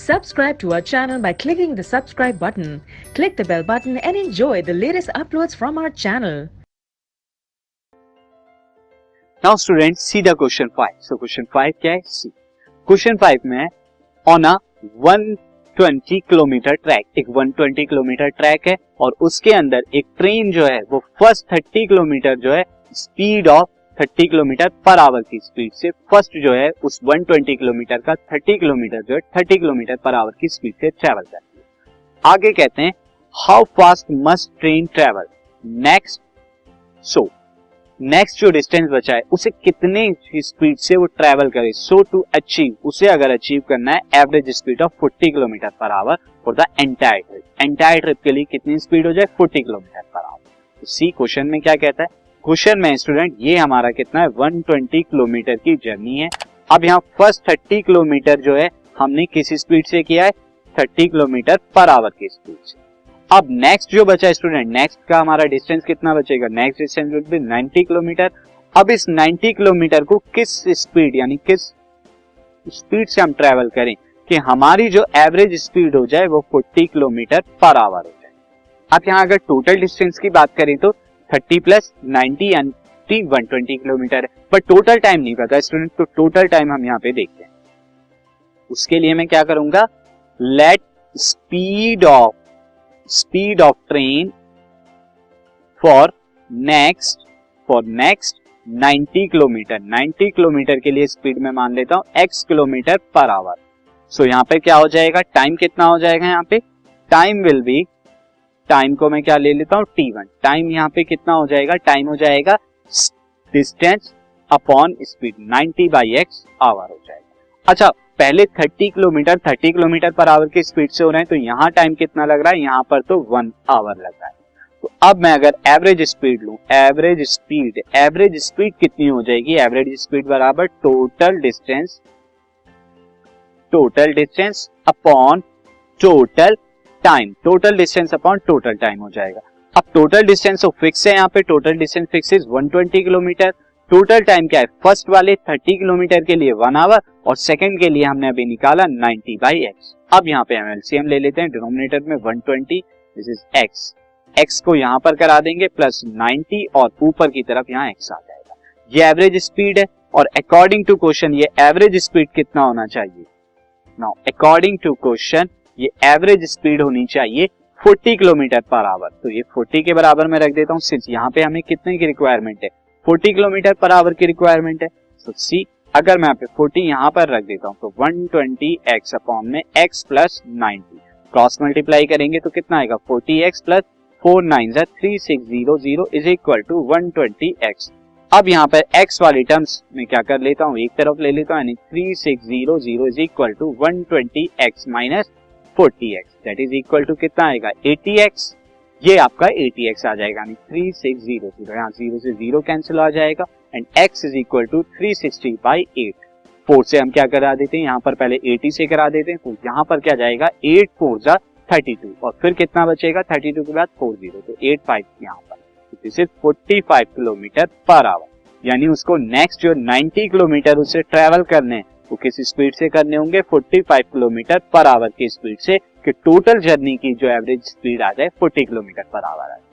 Subscribe to our channel by clicking the subscribe button. Click the bell button and enjoy the latest uploads from our channel. Now students, see the question 5. So question 5 क्या है? See. Question 5 में on a 120 kilometre track, एक 120 kilometre track है और उसके अंदर एक train जो है वो फर्स्ट 30 किलोमीटर जो है speed of 30 kilometre per hour की स्पीड से फर्स्ट जो है उस 120 किलोमीटर का 30 किलोमीटर जो है 30 किलोमीटर पर आवर की स्पीड से ट्रेवल करती है। आगे कहते हैं how fast must train travel next. So next जो डिस्टेंस बचा है उसे कितने स्पीड से वो ट्रेवल करे, सो टू अचीव, उसे अगर अचीव करना है average speed of 40 kilometre per hour for the entire trip. Entire trip के लिए कितनी स्पीड हो जाए? 40 किलोमीटर पर आवर। सी क्वेश्चन में क्या कहता है? क्वेश्चन में स्टूडेंट ये हमारा कितना है? 120 किलोमीटर की जर्नी है। अब यहाँ फर्स्ट 30 किलोमीटर जो है हमने किस स्पीड से किया है? 30 किलोमीटर पर आवर की स्पीड से। अब नेक्स्ट जो बचा स्टूडेंट, नेक्स्ट का हमारा डिस्टेंस कितना बचेगा? Next distance will be 90 kilometre. अब इस 90 किलोमीटर को किस स्पीड यानी किस स्पीड से हम ट्रेवल करें कि हमारी जो एवरेज स्पीड हो जाए वो 40 किलोमीटर पर आवर हो जाए। अब यहाँ अगर टोटल डिस्टेंस की बात करें तो 30 प्लस 90 यानी 120 किलोमीटर है, बट टोटल टाइम नहीं पता स्टूडेंट, तो टोटल टाइम हम यहाँ पे देखते हैं। उसके लिए मैं क्या करूंगा? Let speed of train for next 90 kilometre, 90 kilometre के लिए स्पीड में मान लेता हूं x किलोमीटर पर आवर। सो यहाँ पे क्या हो जाएगा? टाइम कितना हो जाएगा? यहाँ पे टाइम विल बी, टाइम को मैं क्या ले लेता हूँ? t1। टाइम यहाँ पे कितना हो जाएगा? टाइम हो जाएगा distance upon speed, 90 by x hour हो जाएगा। अच्छा, पहले 30 किलोमीटर पर आवर की स्पीड से हो रहे हैं तो यहाँ टाइम कितना लग रहा है? यहाँ पर तो 1 आवर लग रहा है। तो अब मैं अगर एवरेज स्पीड लूं, एवरेज स्पीड कितनी हो जाएगी? एवरेज स्पीड बराबर total distance upon total time, total distance upon total time हो जाएगा। अब टोटल डिस्टेंस तो फिक्स है, यहाँ पे total distance fix is 120 kilometre. Total time क्या है? फर्स्ट वाले 30 किलोमीटर के लिए 1 आवर और सेकंड के लिए हमने अभी निकाला 90 बाई एक्स। अब यहाँ पे हम एलसीएम ले लेते हैं, डिनोमिनेटर में 120, दिस इज एक्स, एक्स को यहाँ पर करा देंगे प्लस 90 और ऊपर की तरफ यहाँ एक्स आ जाएगा। ये एवरेज स्पीड है और अकॉर्डिंग टू क्वेश्चन ये एवरेज स्पीड कितना होना चाहिए? नाउ अकॉर्डिंग टू क्वेश्चन ये एवरेज स्पीड होनी चाहिए 40 किलोमीटर पर आवर। तो ये 40 के बराबर में रख देता हूँ, सिंस यहाँ पे हमें कितने की रिक्वायरमेंट है? 40 किलोमीटर पर आवर की रिक्वायरमेंट है। तो सी, अगर मैं यहाँ पे 40 यहाँ पर रख देता हूँ तो 120 एक्स अपॉन में एक्स प्लस 90 क्रॉस मल्टीप्लाई करेंगे तो कितना आएगा? 40 x plus 4 9 3600 is equal to 120 x. अब यहाँ पर x वाली टर्म्स में क्या कर लेता हूँ? एक तरफ ले लेता हूँ, यानी 3600 is equal to 120 x minus 40 x, that is equal to कितना आएगा? 80 एक्स। ये आपका 80 एक्स आ जाएगा, यानी 3600, यहाँ 0 से 0 कैंसिल आ जाएगा and x is equal to 360 by 8। 4 से हम क्या करा देते हैं? यहाँ पर पहले 80 से करा देते हैं, तो यहाँ पर क्या जाएगा? 8 4 जा 32 और फिर कितना बचेगा? 32 के बाद 40, तो 85 यहाँ पर, this is 45 kilometre per hour. यानी उसको नेक्स्ट जो 90 किलोमीटर उसे ट्रेवल करने हैं वो किस स्पीड से करने होंगे? 45 किलोमीटर पर आवर की स्पीड से, कि टोटल जर्नी की जो एवरेज स्पीड आ जाए 40 किलोमीटर पर आवर आ जाए।